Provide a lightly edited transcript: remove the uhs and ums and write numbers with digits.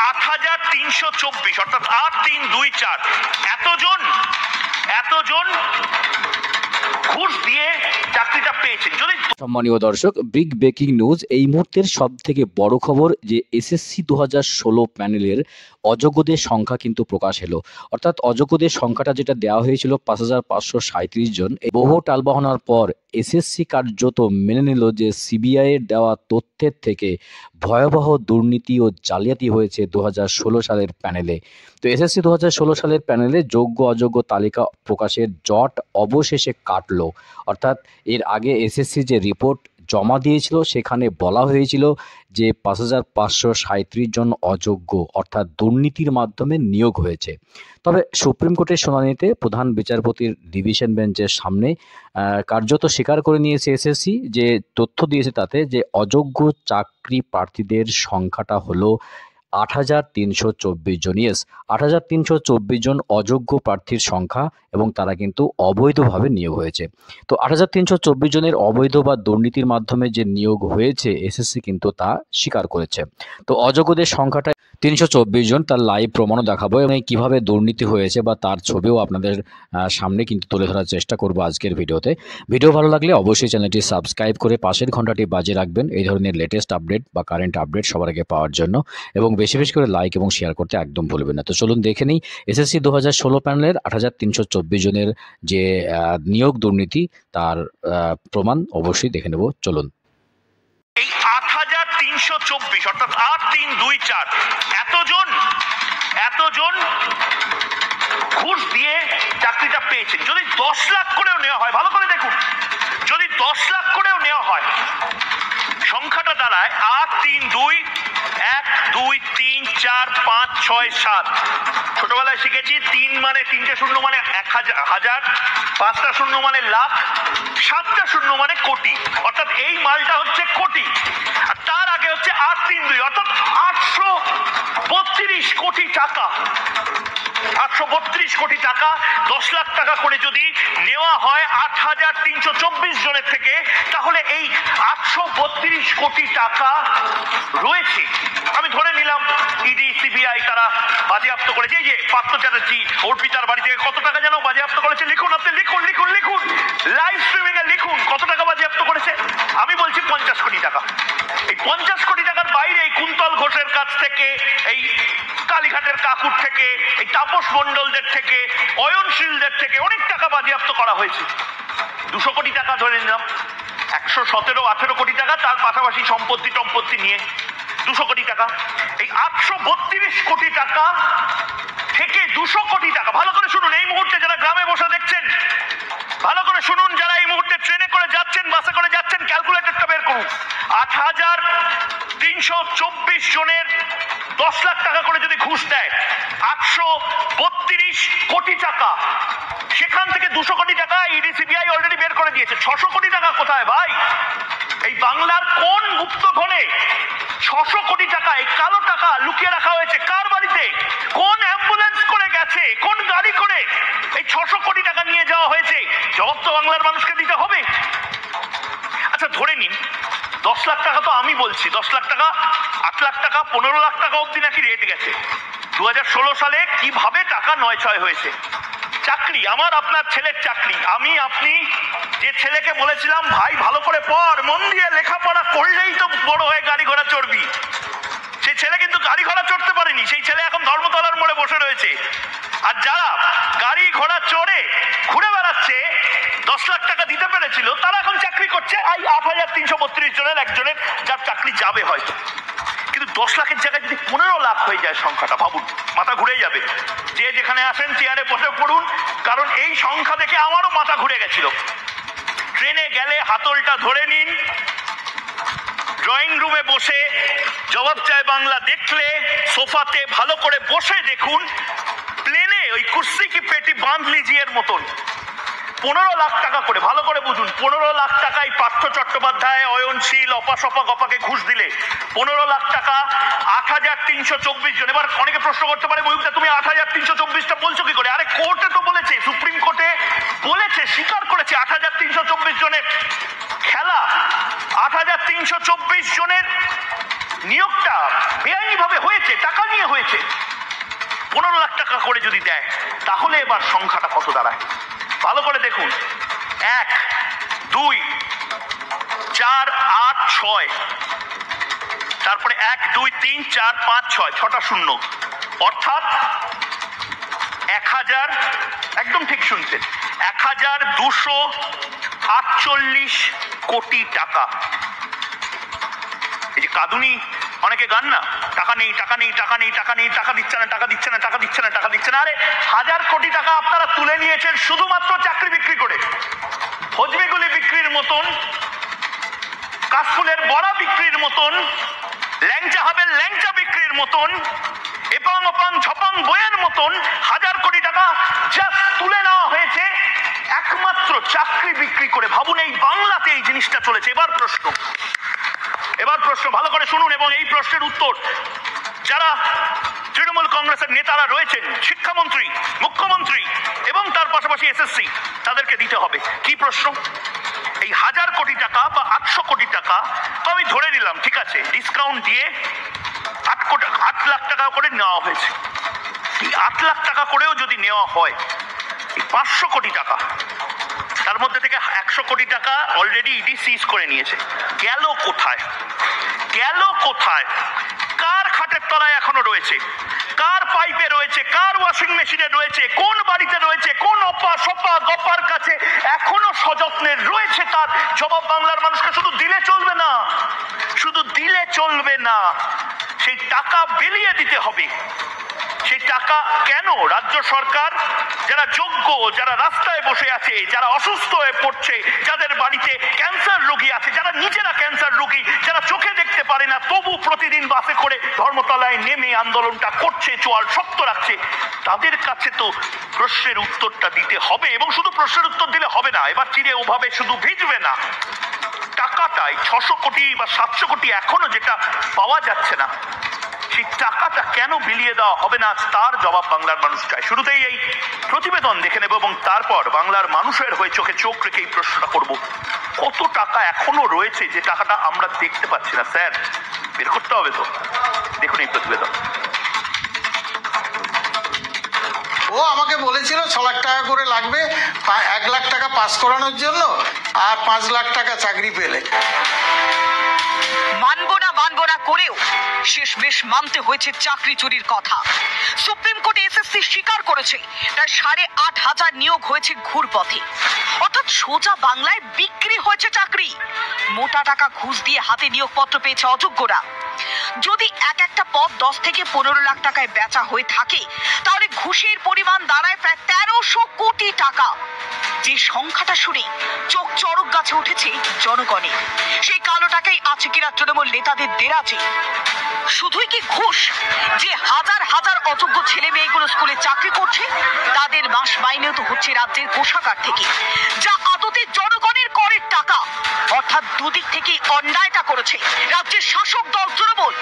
8,324 অর্থাৎ 8,324 এতজন ঘুষ দিয়ে চাকরিটা পেয়েছেন। যদি সম্মানীয় দর্শক, বিগ ব্রেকিং নিউজ, এই মুহূর্তের সব থেকে বড় খবর যে এসএসসি 2016 প্যানেলের অযোগ্যদের সংখ্যা কিন্তু প্রকাশ এলো। অর্থাৎ অযোগ্যদের সংখ্যাটা যেটা দেওয়া হয়েছিল 5,537 জন, বহু টালবাহানার পর এসএসসি কার্যত মেনে নিল যে সিবিআই এর দেওয়া তথ্যের থেকে ভয়াবহ দুর্নীতি ও জালিয়াতি হয়েছে 2016 সালের প্যানেলে। তো এসএসসি 2016 সালের প্যানেলে যোগ্য অযোগ্য তালিকা প্রকাশের জট অবশেষে কাটলো। অর্থাৎ এর আগে এসএসসি যে রিপোর্ট জমা দিয়েছিল সেখানে বলা হয়েছিল যে 5,537 জন অযোগ্য অর্থাৎ দুর্নীতির মাধ্যমে নিয়োগ হয়েছে। তবে সুপ্রিম কোর্টের শুনানিতে প্রধান বিচারপতির ডিভিশন বেঞ্চের সামনে কার্যত স্বীকার করে নিয়েছে এসএসসি, যে তথ্য দিয়েছে তাতে যে অযোগ্য চাকরি প্রার্থীদের সংখ্যাটা হলো 8,324 জন। ইয়েস, 8,324 জন অযোগ্য প্রার্থীর সংখ্যা, এবং তারা কিন্তু অবৈধভাবে নিয়োগ হয়েছে। তো 8,324 জনের অবৈধ বা দুর্নীতির মাধ্যমে যে নিয়োগ হয়েছে এসএসসি কিন্তু তা স্বীকার করেছে। তো অযোগ্যদের সংখ্যাটা 324 জন, তার লাইভ প্রমাণও দেখাবো এবং কিভাবে দুর্নীতি হয়েছে বা তার ছবিও আপনাদের সামনে কিন্তু তুলে ধরার চেষ্টা করব আজকের ভিডিওতে। ভিডিও ভালো লাগলে অবশ্যই চ্যানেলটি সাবস্ক্রাইব করে পাশের ঘন্টাটি বাজিয়ে রাখবেন এই ধরনের লেটেস্ট আপডেট বা কারেন্ট আপডেট সবার আগে পাওয়ার জন্য, এবং বেশি বেশি করে লাইক এবং শেয়ার করতে একদম ভুলবেন না। তো চলুন দেখে নিই এসএসসি 2016 প্যানেলের 8,324 জনের যে নিয়োগ দুর্নীতি তার প্রমাণ অবশ্যই দেখে নেব। চলুন। এই 8,324 অর্থাৎ 8,324 এতজন ঘুষ দিয়ে চাকরিটা পেয়েছেন। যদি 10 লাখ করেও নেওয়া হয়, ভালো করে দেখুন, যদি 10 লাখ করেও নেওয়া হয় সংখ্যাটা দাঁড়ায় 8,3,2 1 2 3 4 5 6 7। ছোটবেলায় শিখেছি 3 মানে 3টে শূন্য মানে 1,000, 5টা শূন্য মানে লাখ, 7টা শূন্য মানে কোটি, অর্থাৎ এই মালটা হচ্ছে কোটি। আর তার আগে হচ্ছে 8,3,2 অর্থাৎ 832 কোটি টাকা। 832 কোটি টাকা 10 লাখ টাকা করে যদি নেওয়া হয় 8,324 জনের থেকে, তাহলে এই 832 কোটি টাকা রয়েছে। আমি ধরে নিলাম ইডি সিবিআই তারা বাজেয়াপ্ত করেছে। এই যে পার্থ চ্যাটার্জি অর্পিতার বাড়ি থেকে কত টাকা যেন বাজেয়াপ্ত করেছে, লিখুন, আপনি লিখুন লিখুন লিখুন, লাইভ স্ট্রিমিং এ লিখুন কত টাকা বাজেয়াপ্ত করেছে। আমি বলছি 50 কোটি টাকা। এই 50 কোটি টাকার বাইরে এই কুন্তল ঘোষের কাছ থেকে, এই কালীঘাটের কাকুর থেকে, এই তাপস মণ্ডলদের থেকে, অয়নশীলদের থেকে অনেক টাকা বাজেয়াপ্ত করা হয়েছে। 200 কোটি টাকা ধরে নিলাম, 117-18 কোটি টাকা, তার পাশাপাশি সম্পত্তি নিয়ে 200 কোটি টাকা। এই 832 কোটি টাকা থেকে 200 কোটি টাকা, ভালো করে শুনুন, এই মুহূর্তে যারা গ্রামে বসে দেখছেন ভালো করে শুনুন, যারা এই মুহূর্তে ট্রেনে করে যাচ্ছেন, বাসে করে যাচ্ছেন, ক্যালকুলেটরটা বের করুন। 8,324 জনের 10 লাখ টাকা করে যদি ঘুষ দেয়, 832 কোটি টাকা, সেখান থেকে 200 কোটি টাকা ইডি সিবিআই অলরেডি বের করে দিয়েছে। 600 কোটি টাকা কোথায় ভাই? এই বাংলার কোন গুপ্তধনে 600 কোটি টাকা, এই কালো টাকা লুকিয়ে রাখা হয়েছে? কার বাড়িতে, কোন অ্যাম্বুলেন্স করে গেছে, কোন গাড়ি করে এই 600 কোটি টাকা নিয়ে যাওয়া হয়েছে? জবাব তো বাংলার মানুষকে দিতে হবে। আচ্ছা ধরে নিন 10 লাখ টাকা, তো আমি বলছি 10 লাখ টাকা, 8 লাখ টাকা, 15 লাখ টাকা অব্দি নাকি রেট গেছে। 2016 সালে কিভাবে টাকা 9-6 হয়েছে। চাকরি, আমার আপনার ছেলের চাকরি, আমি আপনি যে ছেলেকে বলেছিলাম ভাই ভালো করে পড়, মন দিয়ে লেখাপড়া করলেই তো বড় হয়ে গাড়ি ঘোড়া চড়বি, সেই ছেলে কিন্তু গাড়ি ঘোড়া চড়তে পারেনি। সেই ছেলে এখন ধর্মতলার মোড়ে বসে রয়েছে। আর যারা গাড়ি ঘোড়া চড়ে ঘুরে বেড়াচ্ছে, 10 লাখ টাকা দিতে পেরেছিল, তারা এখন চাকরি করছে। এই 8,332 জনের একজনের যার চাকরি যাবে হয়তো। কিন্তু 10 লাখের জায়গায় যদি 15 লাখ হয়ে যায় সংখ্যাটা, ভাবুন, মাথা ঘুরে যাবে। যে যেখানে আসেন চেয়ারে বসে পড়ুন, কারণ এই সংখ্যা দেখে আমারও মাথা ঘুরে গেছিল। ট্রেনে গেলে হাতলটা ধরে নিন, ড্রয়িং রুমে বসে জবাব চায় বাংলা দেখলে সোফাতে ভালো করে বসে দেখুন, প্লেনে ওই কুর্সি কি পেটি বাঁধ লিজিয়ের মতন 15 লাখ টাকা করে, ভালো করে বুঝুন, 15 লাখ টাকায় পার্থ চট্টোপাধ্যায়, অয়নশীল, অপাসপা গপাকে ঘুষ দিলে 15 লাখ টাকা, 8,324 জন। এবার অনেকে প্রশ্ন করতে পারে, ময়ূকদা তুমি 8,324টা বলছো কি করে? আরে কোর্টে তো বলেছে, সুপ্রিম কোর্টে বলেছে, স্বীকার করেছে 8,324 জনের খেলা। 8,324 জনের নিয়োগটা বেআইনি ভাবে হয়েছে, টাকা নিয়ে হয়েছে 15 লাখ টাকা করে যদি দেয়, তাহলে এবার সংখ্যাটা কত দাঁড়ায় ভালো করে দেখুন। 1 2 4 8 6, তারপরে 1 2 3 4 5 6, 6টা শূন্য, অর্থাৎ 1000, একদম ঠিক শুনছেন, 1248 কোটি টাকা। এই যে কাঁদুনি অনেকে গান না, টাকা নেই টাকা নেই টাকা নেই টাকা নেই, টাকা দিচ্ছে না টাকা দিচ্ছে না টাকা দিচ্ছে না টাকা দিচ্ছে না, আরে 1000 কোটি টাকা আপনারা তুলে নিয়েছেন শুধুমাত্র চাকরি বিক্রি করে, হজবিগুলি বিক্রির মতন, কাশফুলের বড়া বিক্রির মতন, ল্যাংচা হবে ল্যাংচা বিক্রির মতন, এপাং ওপাং ঝপাং বইয়ের মতন 1000 কোটি টাকা জাস্ট তুলে নেওয়া হয়েছে একমাত্র চাকরি বিক্রি করে। ভাবুন এই বাংলাতে এই জিনিসটা চলেছে। এবার প্রশ্ন ভালো করে শুনুন, এবং এই প্রশ্নের উত্তর যারা তৃণমূল কংগ্রেসের নেতারা রয়েছেন, শিক্ষামন্ত্রী, মুখ্যমন্ত্রী এবং তার পাশাপাশি এসএসসি, তাদেরকে দিতে হবে। কি প্রশ্ন? এই 1000 কোটি টাকা বা 800 কোটি টাকা, তো আমি ধরে নিলাম ঠিক আছে, ডিসকাউন্ট দিয়ে 8 লাখ টাকা করে নেওয়া হয়েছে। এই 8 লাখ টাকা করেও যদি নেওয়া হয়, এই 500 কোটি টাকা, তার মধ্যে থেকে 100 কোটি টাকা অলরেডি ইডি সিজ করে নিয়েছে। গেল কোথায়? কার খাটের তলায় এখনো রয়েছে? কার পাইপে রয়েছে? কার ওয়াশিং মেশিনে রয়েছে? কোন বাড়িতে রয়েছে? কোন অপা সপা গপার কাছে এখনো সযত্নে রয়েছে? তার জবাব বাংলার মানুষকে শুধু দিলে চলবে না, সেই টাকা বিলিয়ে দিতে হবে। সেই টাকা কেন রাজ্য সরকার, যারা যোগ্য, যারা রাস্তায় বসে আছে, যারা অসুস্থ হয়ে পড়ছে, যাদের বাড়িতে ক্যান্সার রোগী আছে, যারা নিজেরা ক্যান্সার রোগী, যারা চোখে দেখতে পারে না, তবু প্রতিদিন বাসে করে ধর্মতলায় নেমে আন্দোলনটা করছে, চোয়াল শক্ত রাখছে, তাদের কাছে তো প্রশ্নের উত্তরটা দিতে হবে। এবং শুধু প্রশ্নের উত্তর দিলে হবে না, এবার চিরে ওভাবে শুধু ভিজবে না, টাকাটাই 600 কোটি বা 700 কোটি এখনো যেটা পাওয়া যাচ্ছে না, সেই টাকাটা কেন বিলিয়ে দেওয়া হবে না, তার জবাব বাংলার মানুষ চায়। শুরুতেই এই প্রতিবেদন দেখে নেব এবং তারপর বাংলার মানুষের হয়ে চোখে চোখ রেখে এই প্রশ্নটা করব, কত টাকা এখনো রয়েছে যে টাকাটা আমরা দেখতে পাচ্ছি না? স্যার, বের করতে হবে তো। দেখুন এই প্রতিবেদন। ও আমাকে বলেছিল 6 লাখ টাকা করে লাগবে 1 লাখ টাকা পাস করানোর জন্য, আর 5 লাখ টাকা চাকরি পেলে। মানবো না করেও শেষমেশ মানতে হয়েছে চাকরি চুরির কথা। সুপ্রিম কোর্টে এসএসসি স্বীকার করেছে প্রায় 8,500 নিয়োগ হয়েছে ঘুরপথে, অর্থাৎ সোজা বাংলায় বিক্রি হয়েছে চাকরি। মোটা টাকা ঘুষ দিয়ে হাতে নিয়োগপত্র পেয়েছে অযোগ্যরা। যদি একটা পদ 10 থেকে 15 লাখ টাকায় বেচা হয়ে থাকে, তাহলে ঘুষের পরিমাণ দাঁড়ায় প্রায় 1300 কোটি টাকা। যে সংখ্যাটা শুনে চোখ চড়ক গাছে উঠেছে জনগণের। সেই কালো টাকাই আছে কিনা তৃণমূল নেতাদের দেরাজে। শুধুই কি ঘুষ, যে হাজার হাজার অযোগ্য ছেলে মেয়েগুলো স্কুলে চাকরি করছে, তাদের মাস মাইনেও তো হচ্ছে রাজ্যের কোষাগার থেকে, যা আদতে জনগণের করের টাকা। অর্থাৎ দুদিক থেকেই অন্যায়টা করেছে রাজ্যের শাসক দল তৃণমূল।